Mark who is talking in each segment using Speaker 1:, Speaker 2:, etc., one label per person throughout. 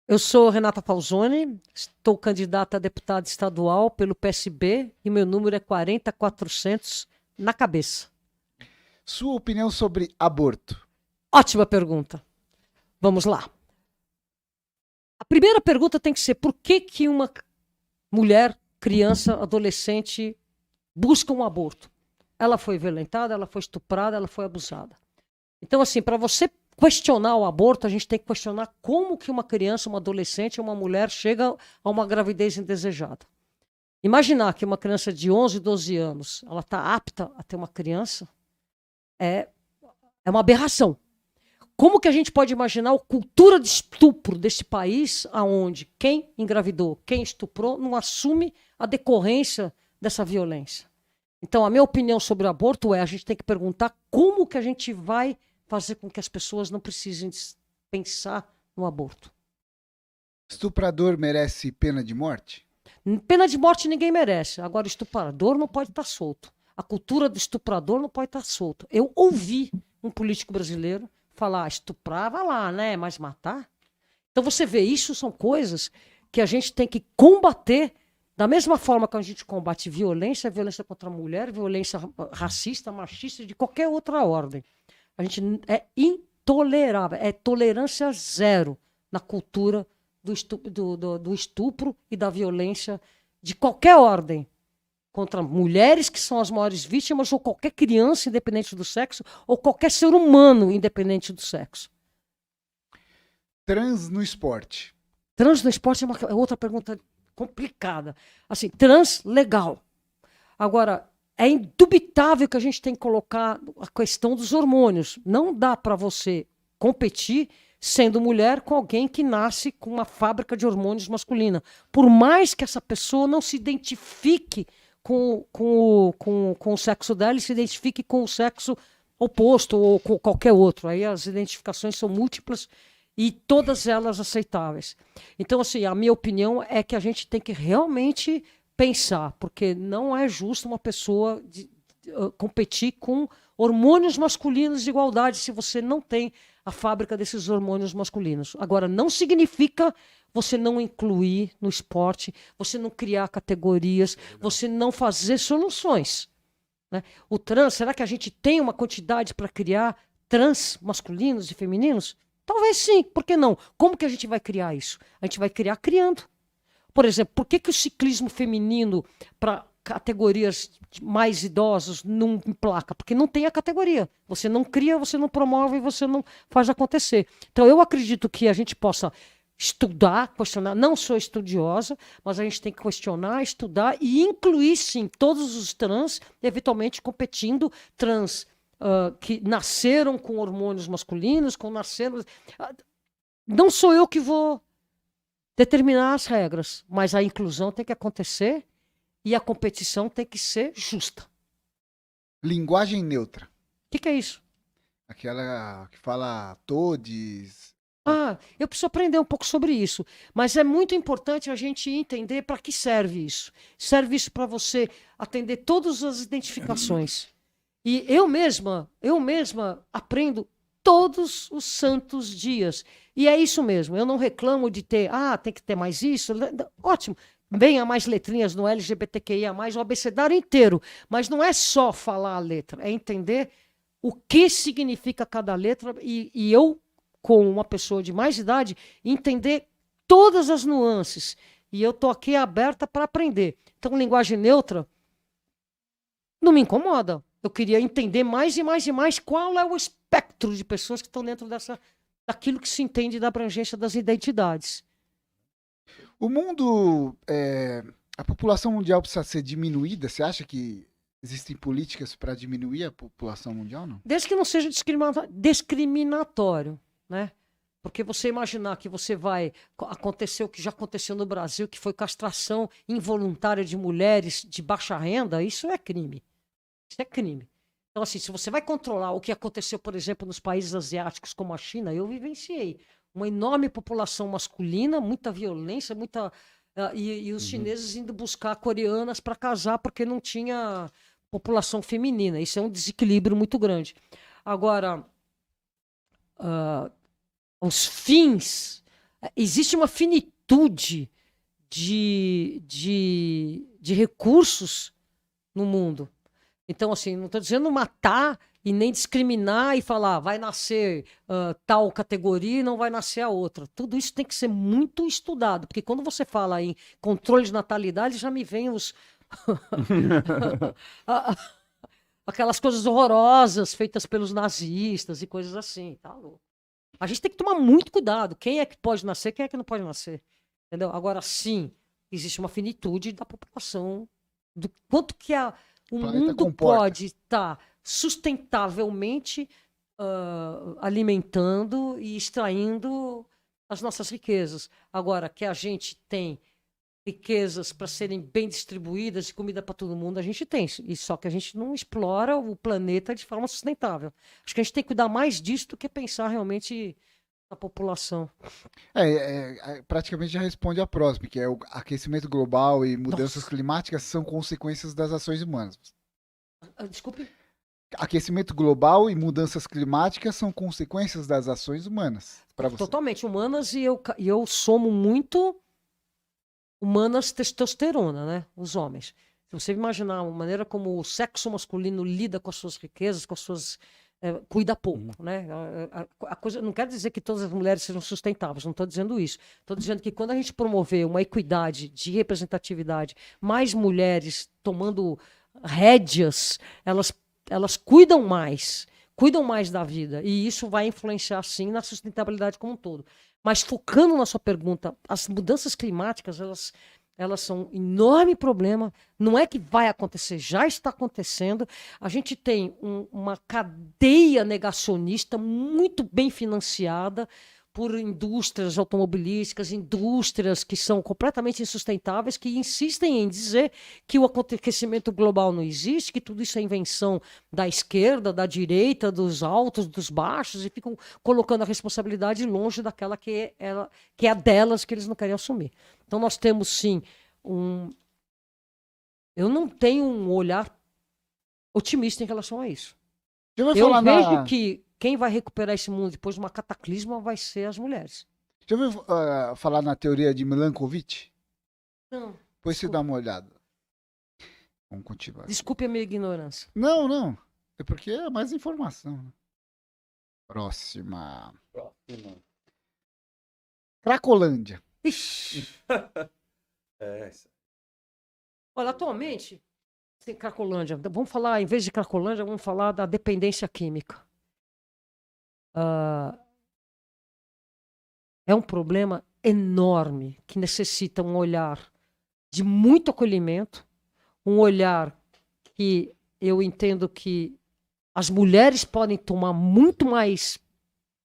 Speaker 1: Eu sou Renata Falzoni, estou candidata a deputada estadual pelo PSB e meu número é 40400 na cabeça.
Speaker 2: Sua opinião sobre aborto?
Speaker 1: Ótima pergunta. Vamos lá. A primeira pergunta tem que ser por que que uma mulher, criança, adolescente busca um aborto? Ela foi violentada, ela foi estuprada, ela foi abusada. Então, assim, para você questionar o aborto, a gente tem que questionar como que uma criança, uma adolescente, uma mulher chega a uma gravidez indesejada. Imaginar que uma criança de 11, 12 anos, ela está apta a ter uma criança, é, é uma aberração. Como que a gente pode imaginar a cultura de estupro desse país, aonde quem engravidou, quem estuprou, não assume a decorrência dessa violência? Então, a minha opinião sobre o aborto é: a gente tem que perguntar como que a gente vai fazer com que as pessoas não precisem pensar no aborto.
Speaker 2: Estuprador merece pena de morte?
Speaker 1: Pena de morte ninguém merece. Agora, estuprador não pode estar solto. A cultura do estuprador não pode estar solto. Eu ouvi um político brasileiro falar: estuprar, vai lá, né? Mas matar? Então você vê, isso são coisas que a gente tem que combater da mesma forma que a gente combate violência, violência contra a mulher, violência racista, machista, de qualquer outra ordem. A gente é intolerável, é tolerância zero na cultura do estupro e da violência de qualquer ordem contra mulheres, que são as maiores vítimas, ou qualquer criança, independente do sexo, ou qualquer ser humano, independente do sexo.
Speaker 2: Trans no esporte?
Speaker 1: Trans no esporte é outra pergunta complicada. Assim, trans, legal. Agora, é indubitável que a gente tem que colocar a questão dos hormônios. Não dá para você competir sendo mulher com alguém que nasce com uma fábrica de hormônios masculina. Por mais que essa pessoa não se identifique com o sexo dela e se identifique com o sexo oposto ou com qualquer outro. Aí as identificações são múltiplas e todas elas aceitáveis. Então, assim, a minha opinião é que a gente tem que realmente pensar, porque não é justo uma pessoa competir com hormônios masculinos de igualdade se você não tem a fábrica desses hormônios masculinos. Agora, não significa você não incluir no esporte, você não criar categorias, você não fazer soluções. Né? O trans, será que a gente tem uma quantidade para criar trans masculinos e femininos? Talvez sim, por que não? Como que a gente vai criar isso? A gente vai criar criando. Por exemplo, por que o ciclismo feminino para categorias mais idosos não emplaca? Porque não tem a categoria. Você não cria, você não promove, você não faz acontecer. Então, eu acredito que a gente possa estudar, questionar. Não sou estudiosa, mas a gente tem que questionar, estudar e incluir, sim, todos os trans, eventualmente competindo trans que nasceram com hormônios masculinos, com nasceram. Não sou eu que vou determinar as regras, mas a inclusão tem que acontecer e a competição tem que ser justa. O
Speaker 2: Linguagem neutra?
Speaker 1: que é isso?
Speaker 2: Aquela que fala todes.
Speaker 1: Ah, eu preciso aprender um pouco sobre isso, mas é muito importante a gente entender para que serve isso. Serve isso para você atender todas as identificações. E eu mesma aprendo todos os santos dias. E é isso mesmo. Eu não reclamo de ter, tem que ter mais isso. Ótimo. Venha mais letrinhas no LGBTQIA+, o abecedário inteiro. Mas não é só falar a letra, é entender o que significa cada letra e eu, com uma pessoa de mais idade, entender todas as nuances. E eu estou aqui aberta para aprender. Então, linguagem neutra não me incomoda. Eu queria entender mais e mais e mais qual é o espectro de pessoas que estão dentro daquilo que se entende da abrangência das identidades.
Speaker 2: O mundo, a população mundial precisa ser diminuída? Você acha que existem políticas para diminuir a população mundial, não?
Speaker 1: Desde que não seja discriminatório, né? Porque você imaginar que você vai acontecer o que já aconteceu no Brasil, que foi castração involuntária de mulheres de baixa renda, isso é crime. Isso é crime. Então, assim, se você vai controlar o que aconteceu, por exemplo, nos países asiáticos como a China, eu vivenciei uma enorme população masculina, muita violência, e os chineses indo buscar coreanas para casar porque não tinha população feminina. Isso é um desequilíbrio muito grande. Agora, os fins Existe uma finitude de recursos no mundo. Então, assim, não estou dizendo matar e nem discriminar e falar vai nascer tal categoria e não vai nascer a outra. Tudo isso tem que ser muito estudado, porque quando você fala em controle de natalidade, já me vem aquelas coisas horrorosas feitas pelos nazistas e coisas assim. Tá louco. A gente tem que tomar muito cuidado. Quem é que pode nascer, quem é que não pode nascer. Entendeu? Agora, sim, existe uma finitude da população, do quanto que o mundo
Speaker 2: comporta.
Speaker 1: pode estar sustentavelmente alimentando e extraindo as nossas riquezas. Agora, que a gente tem riquezas para serem bem distribuídas e comida para todo mundo, a gente tem. E só que a gente não explora o planeta de forma sustentável. Acho que a gente tem que cuidar mais disso do que pensar realmente na população.
Speaker 2: Praticamente já responde a próxima, que é o aquecimento global e mudanças climáticas são consequências das ações humanas.
Speaker 1: Desculpe?
Speaker 2: Aquecimento global e mudanças climáticas são consequências das ações humanas. Para você.
Speaker 1: Totalmente humanas, e eu somo muito humanas testosterona, né? Os homens. Se você imaginar a maneira como o sexo masculino lida com as suas riquezas, com as suas cuida pouco, né? A coisa não quer dizer que todas as mulheres sejam sustentáveis, não estou dizendo isso. Estou dizendo que quando a gente promover uma equidade de representatividade, mais mulheres tomando rédeas, elas cuidam mais da vida, e isso vai influenciar sim na sustentabilidade como um todo. Mas focando na sua pergunta, as mudanças climáticas, elas são um enorme problema. Não é que vai acontecer, já está acontecendo. A gente tem uma cadeia negacionista muito bem financiada por indústrias automobilísticas, indústrias que são completamente insustentáveis, que insistem em dizer que o aquecimento global não existe, que tudo isso é invenção da esquerda, da direita, dos altos, dos baixos, e ficam colocando a responsabilidade longe daquela que é a delas, que eles não querem assumir. Então nós temos, sim, eu não tenho um olhar otimista em relação a isso. Eu vejo que quem vai recuperar esse mundo depois de uma cataclisma vai ser as mulheres.
Speaker 2: Já ouviu falar na teoria de Milankovitch?
Speaker 1: Não.
Speaker 2: Depois você dá uma olhada. Vamos continuar.
Speaker 1: Desculpe a minha ignorância.
Speaker 2: Não. É porque é mais informação. Né? Próxima. Cracolândia.
Speaker 1: Ixi. Olha, atualmente, tem Cracolândia. Vamos falar, em vez de Cracolândia, vamos falar da dependência química. É um problema enorme que necessita um olhar de muito acolhimento, um olhar que eu entendo que as mulheres podem tomar muito mais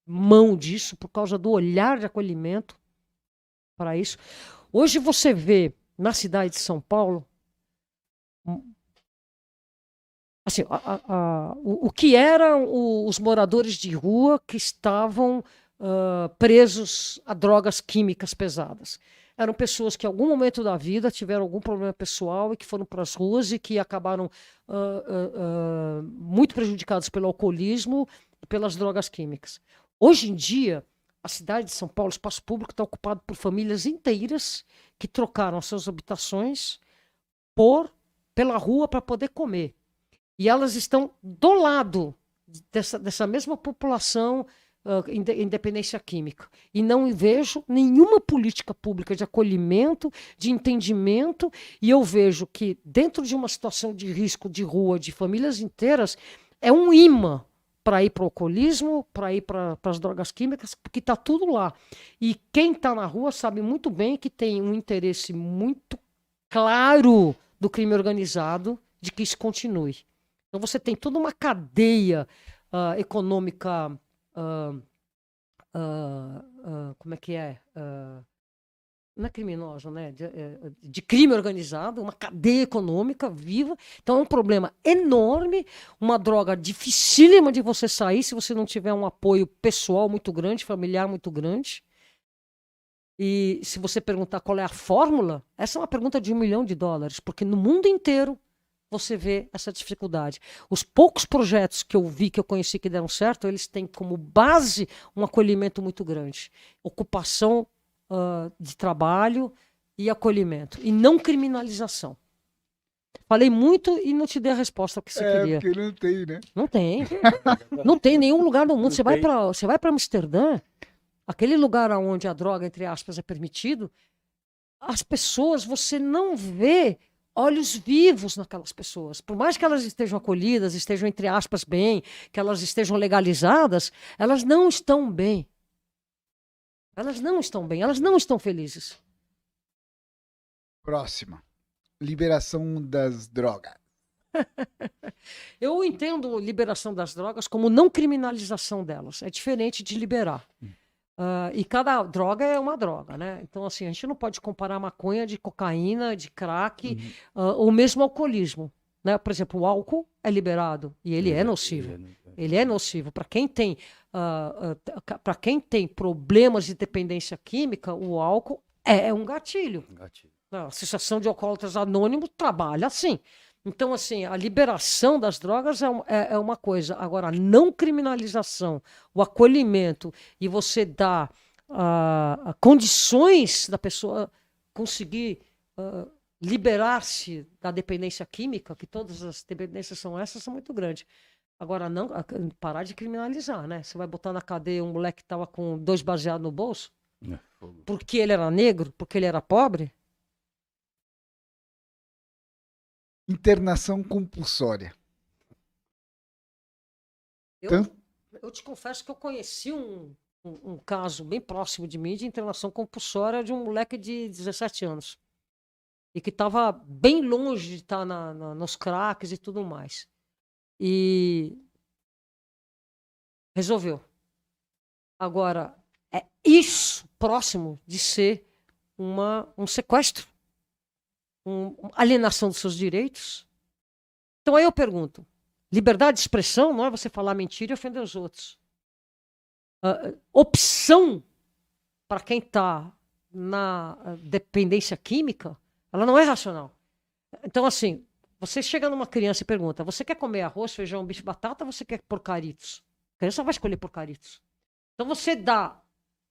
Speaker 1: mão disso por causa do olhar de acolhimento para isso. Hoje você vê na cidade de São Paulo assim, o que eram os moradores de rua que estavam presos a drogas químicas pesadas. Eram pessoas que em algum momento da vida tiveram algum problema pessoal e que foram para as ruas e que acabaram muito prejudicados pelo alcoolismo e pelas drogas químicas. Hoje em dia, a cidade de São Paulo, o espaço público está ocupado por famílias inteiras que trocaram suas habitações pela rua para poder comer. E elas estão do lado dessa mesma população em dependência química. E não vejo nenhuma política pública de acolhimento, de entendimento, e eu vejo que dentro de uma situação de risco de rua, de famílias inteiras, é um imã para ir para o alcoolismo, para ir para as drogas químicas, porque está tudo lá. E quem está na rua sabe muito bem que tem um interesse muito claro do crime organizado de que isso continue. Então você tem toda uma cadeia econômica, como é que é? Não é criminosa, né? De crime organizado, uma cadeia econômica viva. Então é um problema enorme, uma droga dificílima de você sair se você não tiver um apoio pessoal muito grande, familiar muito grande. E se você perguntar qual é a fórmula, essa é uma pergunta de $1 milhão, porque no mundo inteiro você vê essa dificuldade. Os poucos projetos que eu vi, que eu conheci que deram certo, eles têm como base um acolhimento muito grande. Ocupação de trabalho e acolhimento. E não criminalização. Falei muito e não te dei a resposta que você queria.
Speaker 2: Porque não tem, né?
Speaker 1: Não tem. Não tem em nenhum lugar do mundo.
Speaker 3: Não tem.
Speaker 1: Você vai para Amsterdã, aquele lugar onde a droga, entre aspas, é permitido, as pessoas, você não vê olhos vivos naquelas pessoas. Por mais que elas estejam acolhidas, estejam, entre aspas, bem, que elas estejam legalizadas, elas não estão bem. Elas não estão bem, elas não estão felizes.
Speaker 2: Próxima. Liberação das drogas.
Speaker 1: Eu entendo liberação das drogas como não criminalização delas. É diferente de liberar. E cada droga é uma droga, né? Então, assim, a gente não pode comparar maconha de cocaína, de crack, ou mesmo alcoolismo. Né? Por exemplo, o álcool é liberado e ele é nocivo. Ele é nocivo. Para quem tem, para quem tem problemas de dependência química, o álcool é um gatilho. A Associação de Alcoólatras Anônimos trabalha assim. Então, assim, a liberação das drogas é uma coisa. Agora, a não criminalização, o acolhimento e você dar condições da pessoa conseguir liberar-se da dependência química, que todas as dependências são essas, são muito grandes. Agora, não parar de criminalizar, né? Você vai botar na cadeia um moleque que estava com 2 baseados no bolso, porque ele era negro, porque ele era pobre?
Speaker 2: Internação compulsória.
Speaker 1: Eu te confesso que eu conheci um caso bem próximo de mim de internação compulsória de um moleque de 17 anos. E que estava bem longe de estar nos craques e tudo mais. E resolveu. Agora, é isso próximo de ser um sequestro? Alienação dos seus direitos? Então aí eu pergunto, liberdade de expressão não é você falar mentira e ofender os outros. Opção para quem está na dependência química, ela não é racional. Então, assim, você chega numa criança e pergunta, você quer comer arroz, feijão, bife, batata ou você quer porcaritos? A criança vai escolher porcaritos. Então você dá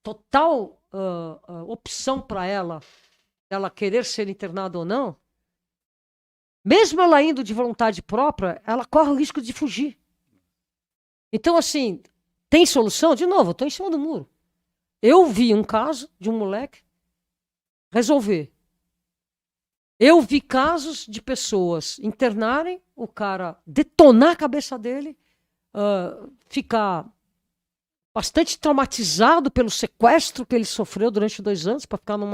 Speaker 1: total opção para ela querer ser internada ou não, mesmo ela indo de vontade própria, ela corre o risco de fugir. Então, assim, tem solução? De novo, eu estou em cima do muro. Eu vi um caso de um moleque resolver. Eu vi casos de pessoas internarem, o cara detonar a cabeça dele, ficar bastante traumatizado pelo sequestro que ele sofreu durante 2 anos, para ficar num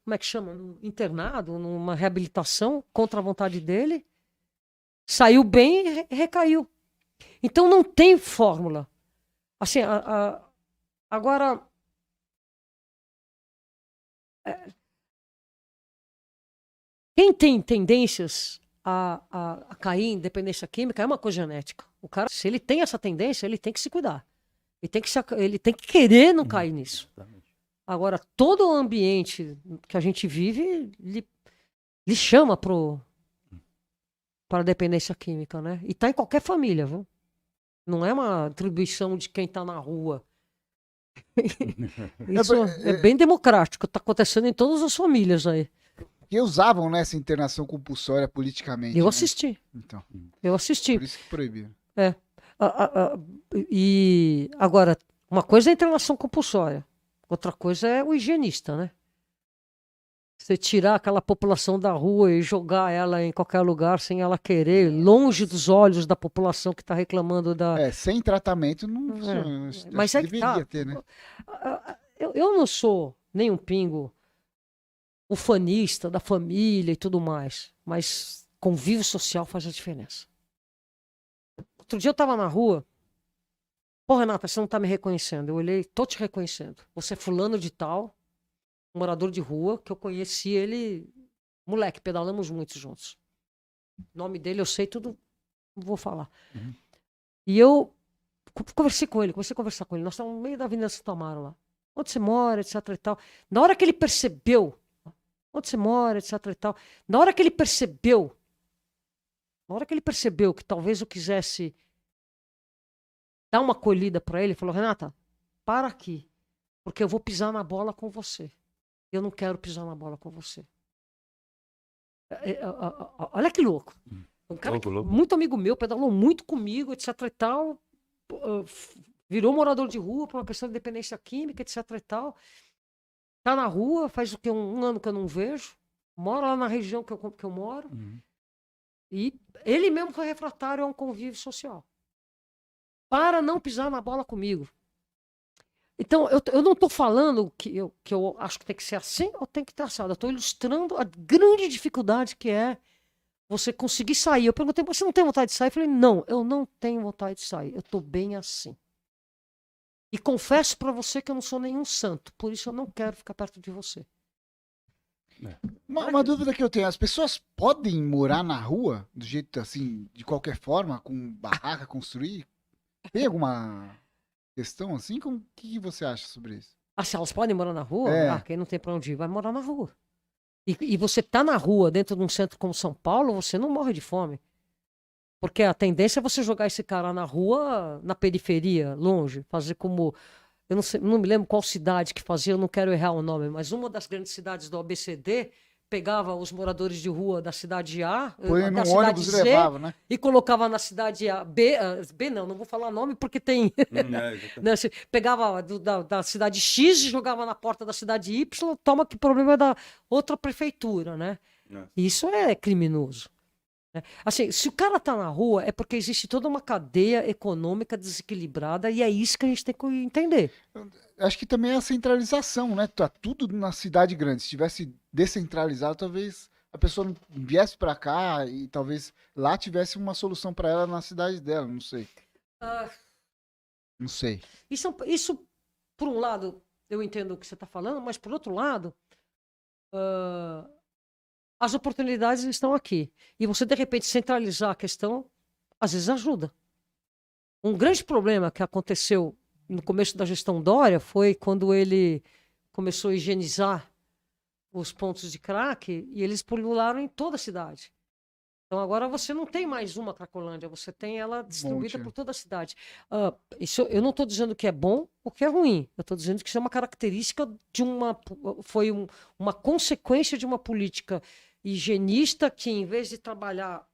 Speaker 1: como é que chama? Num internado, numa reabilitação contra a vontade dele. Saiu bem e recaiu. Então não tem fórmula. Assim, agora quem tem tendências a cair em dependência química é uma coisa genética. O cara, se ele tem essa tendência, ele tem que se cuidar. Ele tem que querer não cair nisso. Agora, todo o ambiente que a gente vive lhe chama para a dependência química, né? E tá em qualquer família, viu? Não é uma atribuição de quem tá na rua. Isso é bem democrático, tá acontecendo em todas as famílias aí.
Speaker 2: Que usavam, né, essa internação compulsória politicamente.
Speaker 1: Eu
Speaker 2: né?
Speaker 1: assisti.
Speaker 2: Então,
Speaker 1: Eu assisti.
Speaker 2: por isso que proibiram.
Speaker 1: E agora, uma coisa é a internação compulsória, outra coisa é o higienista, né? Você tirar aquela população da rua e jogar ela em qualquer lugar sem ela querer, longe dos olhos da população que está reclamando da...
Speaker 2: Sem tratamento não funciona.
Speaker 1: Mas é que
Speaker 2: deveria
Speaker 1: tá.
Speaker 2: ter, né?
Speaker 1: Eu não sou nem um pingo ufanista da família e tudo mais, mas convívio social faz a diferença. Outro dia eu estava na rua. Pô, Renata, você não está me reconhecendo. Eu olhei, tô te reconhecendo. Você é fulano de tal, um morador de rua, que eu conheci ele, moleque, pedalamos muito juntos. O nome dele eu sei tudo, não vou falar.
Speaker 2: Uhum.
Speaker 1: E eu comecei a conversar com ele. Nós estávamos no meio da Avenida Santo Amaro lá. Onde você mora, etc e tal. Na hora que ele percebeu, onde você mora, etc e tal. Na hora que ele percebeu que talvez eu quisesse dar uma acolhida para ele, ele falou, Renata, para aqui. porque eu vou pisar na bola com você. Eu não quero pisar na bola com você. Olha que louco. Um cara muito amigo meu, pedalou muito comigo, etc e tal, virou morador de rua por uma questão de dependência química, etc e tal. Tá na rua, faz o que? Um ano que eu não vejo. Mora lá na região que eu moro. E ele mesmo foi refratário a um convívio social. Para não pisar na bola comigo. Então, eu não estou falando que eu acho que tem que ser assim ou tem que ter assado. Eu estou ilustrando a grande dificuldade que é você conseguir sair. Eu perguntei, você não tem vontade de sair? Eu falei, não, eu não tenho vontade de sair. Eu estou bem assim. E confesso para você que eu não sou nenhum santo. Por isso eu não quero ficar perto de você.
Speaker 2: Uma dúvida que eu tenho. As pessoas podem morar na rua, do jeito assim, de qualquer forma, com barraca, construir? Tem alguma questão assim? O que você acha sobre isso?
Speaker 1: Se elas podem morar na rua?
Speaker 2: É.
Speaker 1: Quem não tem para onde ir vai morar na rua. E você tá na rua, dentro de um centro como São Paulo, você não morre de fome. Porque a tendência é você jogar esse cara na rua, na periferia, longe, fazer como... Eu não sei, não me lembro qual cidade que fazia, eu não quero errar o nome, mas uma das grandes cidades do ABCD pegava os moradores de rua da cidade A,
Speaker 2: Põe
Speaker 1: da
Speaker 2: no
Speaker 1: cidade
Speaker 2: ônibus
Speaker 1: Z,
Speaker 2: e levava, né?
Speaker 1: e colocava na cidade A, B não vou falar nome porque tem... né, pegava da cidade X e jogava na porta da cidade Y, toma que problema é da outra prefeitura, né? Isso é criminoso. Assim, se o cara tá na rua é porque existe toda uma cadeia econômica desequilibrada e é isso que a gente tem que entender.
Speaker 2: Acho que também é a centralização, né? Tá tudo na cidade grande. Se tivesse descentralizado, talvez a pessoa não viesse para cá e talvez lá tivesse uma solução para ela na cidade dela, não sei. Não sei.
Speaker 1: Isso, por um lado, eu entendo o que você está falando, mas por outro lado, as oportunidades estão aqui. E você, de repente, centralizar a questão, às vezes ajuda. Um grande problema que aconteceu no começo da gestão Dória foi quando ele começou a higienizar os pontos de crack e eles pulularam em toda a cidade. Então agora você não tem mais uma Cracolândia, você tem ela distribuída por toda a cidade. Isso, eu não estou dizendo que é bom ou que é ruim. Eu estou dizendo que isso é uma característica de uma consequência de uma política higienista que, em vez de trabalhar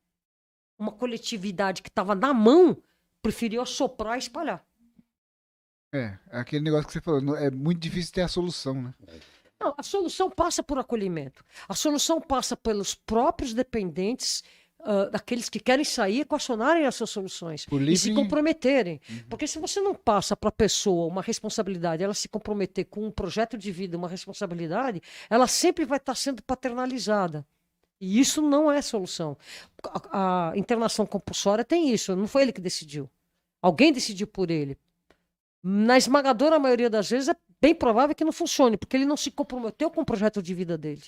Speaker 1: uma coletividade que estava na mão, preferiu assoprar e espalhar.
Speaker 2: É aquele negócio que você falou, é muito difícil ter a solução, né?
Speaker 1: Não, a solução passa por acolhimento. A solução passa pelos próprios dependentes, daqueles que querem sair, equacionarem essas soluções e se comprometerem. Porque se você não passa para a pessoa uma responsabilidade, ela se comprometer com um projeto de vida, uma responsabilidade, ela sempre vai estar sendo paternalizada. E isso não é solução. A internação compulsória tem isso, não foi ele que decidiu. Alguém decidiu por ele. Na esmagadora maioria das vezes é bem provável que não funcione, porque ele não se comprometeu com o projeto de vida dele.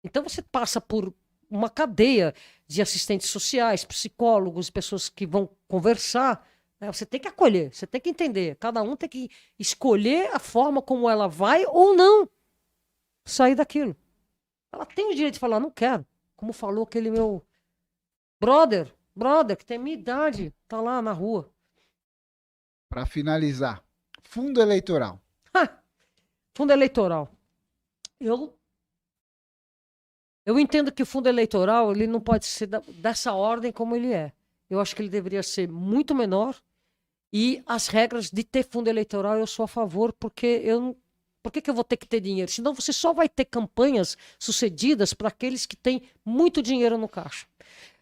Speaker 1: Então você passa por uma cadeia de assistentes sociais, psicólogos, pessoas que vão conversar. Né? Você tem que acolher, você tem que entender. Cada um tem que escolher a forma como ela vai ou não sair daquilo. Ela tem o direito de falar, não quero. Como falou aquele meu brother, que tem minha idade, tá lá na rua.
Speaker 2: Para finalizar, fundo eleitoral.
Speaker 1: Fundo eleitoral. Eu entendo que o fundo eleitoral ele não pode ser dessa ordem como ele é. Eu acho que ele deveria ser muito menor e as regras de ter fundo eleitoral eu sou a favor, porque por que eu vou ter que ter dinheiro? Senão você só vai ter campanhas sucedidas para aqueles que têm muito dinheiro no caixa.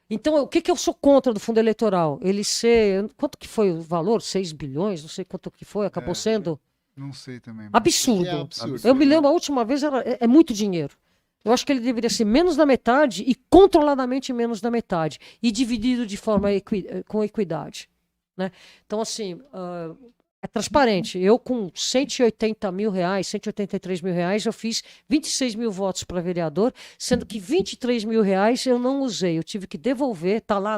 Speaker 1: Então, o que eu sou contra do fundo eleitoral? Ele ser... Quanto que foi o valor? 6 bilhões? Não sei quanto que foi. Acabou sendo...
Speaker 2: Não sei também.
Speaker 1: Absurdo.
Speaker 2: É absurdo.
Speaker 1: Eu me lembro, a última vez é muito dinheiro. Eu acho que ele deveria ser menos da metade e controladamente menos da metade. E dividido de forma com equidade. Né? Então, assim... é transparente. Eu, com 180 mil reais, 183 mil reais, eu fiz 26 mil votos para vereador, sendo que 23 mil reais eu não usei. Eu tive que devolver, tá lá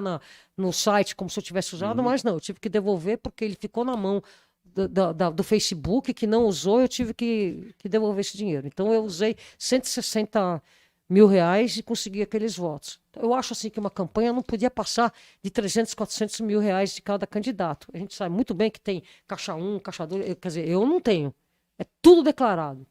Speaker 1: no site como se eu tivesse usado, mas não, eu tive que devolver porque ele ficou na mão do Facebook, que não usou, eu tive que devolver esse dinheiro. Então eu usei 160 mil reais e consegui aqueles votos. Eu acho assim que uma campanha não podia passar de 300, 400 mil reais de cada candidato. A gente sabe muito bem que tem caixa 1, caixa 2, quer dizer, eu não tenho. É tudo declarado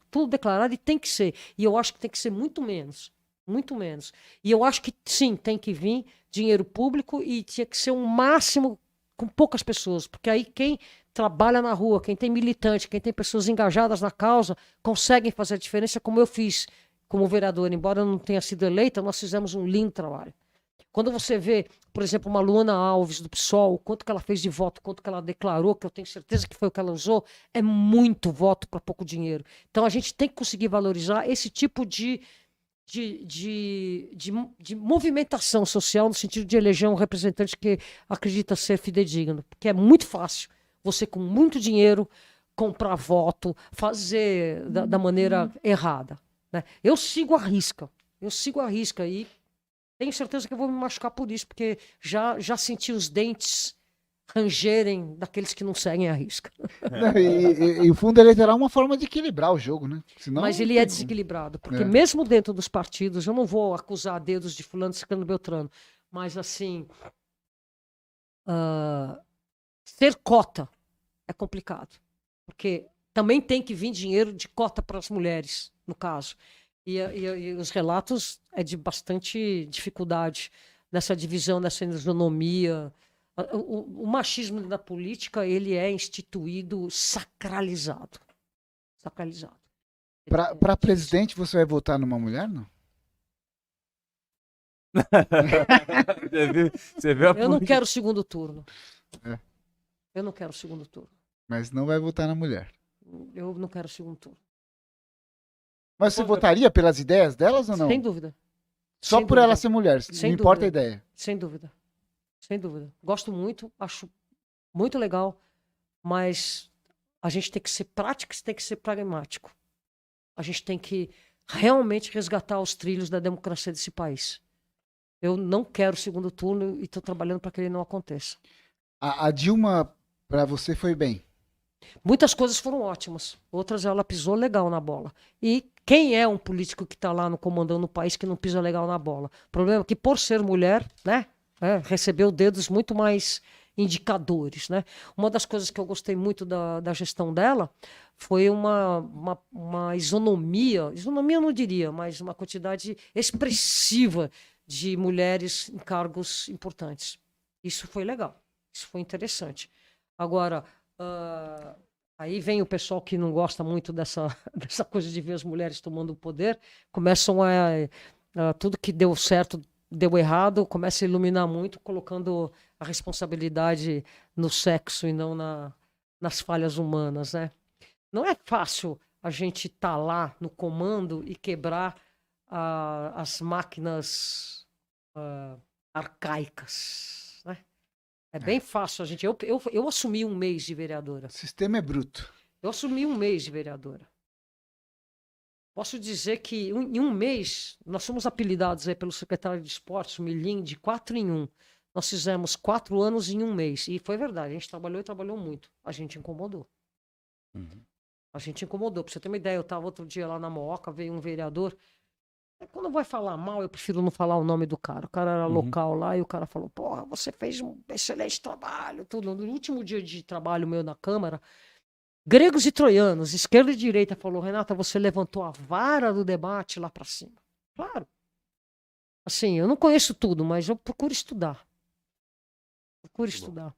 Speaker 1: e tem que ser. E eu acho que tem que ser muito menos. Muito menos. E eu acho que sim, tem que vir dinheiro público e tinha que ser um máximo com poucas pessoas, porque aí quem trabalha na rua, quem tem militante, quem tem pessoas engajadas na causa, conseguem fazer a diferença, como eu fiz como vereador. Embora eu não tenha sido eleita, nós fizemos um lindo trabalho. Quando você vê, por exemplo, uma Luana Alves do PSOL, quanto que ela fez de voto, quanto que ela declarou, que eu tenho certeza que foi o que ela usou, é muito voto para pouco dinheiro. Então a gente tem que conseguir valorizar esse tipo de movimentação social, no sentido de eleger um representante que acredita ser fidedigno. Porque é muito fácil você, com muito dinheiro, comprar voto, fazer da maneira errada. Né? Eu sigo a risca e tenho certeza que eu vou me machucar por isso, porque já senti os dentes rangerem daqueles que não seguem a risca.
Speaker 2: E o fundo eleitoral é uma forma de equilibrar o jogo, né? Senão,
Speaker 1: mas ele é desequilibrado, porque mesmo dentro dos partidos, eu não vou acusar dedos de fulano, ciclano, beltrano, mas assim, ser cota é complicado, porque também tem que vir dinheiro de cota para as mulheres, no caso. E os relatos é de bastante dificuldade nessa divisão, nessa isonomia. O machismo da política, ele é instituído sacralizado. Sacralizado.
Speaker 2: Para presidente, você vai votar numa mulher, não?
Speaker 3: Você viu a
Speaker 1: Eu não quero segundo turno.
Speaker 2: É.
Speaker 1: Eu não quero segundo turno.
Speaker 2: Mas não vai votar na mulher.
Speaker 1: Eu não quero segundo turno.
Speaker 2: Mas você votaria pelas ideias delas ou não?
Speaker 1: Sem dúvida.
Speaker 2: Só
Speaker 1: Sem
Speaker 2: por
Speaker 1: dúvida.
Speaker 2: ela ser mulher,
Speaker 1: Sem
Speaker 2: não importa a
Speaker 1: dúvida.
Speaker 2: ideia.
Speaker 1: Sem dúvida. Sem dúvida. Gosto muito, acho muito legal, mas a gente tem que ser prático, tem que ser pragmático. A gente tem que realmente resgatar os trilhos da democracia desse país. Eu não quero segundo turno e estou trabalhando para que ele não aconteça.
Speaker 2: A Dilma, para você, foi bem?
Speaker 1: Muitas coisas foram ótimas, outras ela pisou legal na bola. E quem é um político que está lá no comandando o país que não pisa legal na bola? O problema é que, por ser mulher, né, recebeu dedos muito mais indicadores. Né? Uma das coisas que eu gostei muito da gestão dela foi uma isonomia eu não diria, mas uma quantidade expressiva de mulheres em cargos importantes. Isso foi legal, isso foi interessante. Agora, aí vem o pessoal que não gosta muito dessa coisa de ver as mulheres tomando o poder, começam tudo que deu certo, deu errado, começa a iluminar muito, colocando a responsabilidade no sexo e não nas falhas humanas, né? Não é fácil a gente estar lá no comando e quebrar as máquinas arcaicas, né? É bem fácil a gente. Eu assumi um mês de vereadora.
Speaker 2: O sistema é bruto.
Speaker 1: Eu assumi um mês de vereadora. Posso dizer que em um mês, nós fomos apelidados aí pelo secretário de Esportes, o Milim, de 4 em 1. Nós fizemos 4 anos em um mês. E foi verdade, a gente trabalhou e trabalhou muito. A gente incomodou. A gente incomodou. Pra você ter uma ideia, eu estava outro dia lá na Mooca, veio um vereador. Quando vai falar mal, eu prefiro não falar o nome do cara. O cara era local lá e o cara falou: porra, você fez um excelente trabalho. Tudo. No último dia de trabalho meu na Câmara, gregos e troianos, esquerda e direita, falou: Renata, você levantou a vara do debate lá para cima. Claro. Assim, eu não conheço tudo, mas eu procuro estudar. Procuro estudar.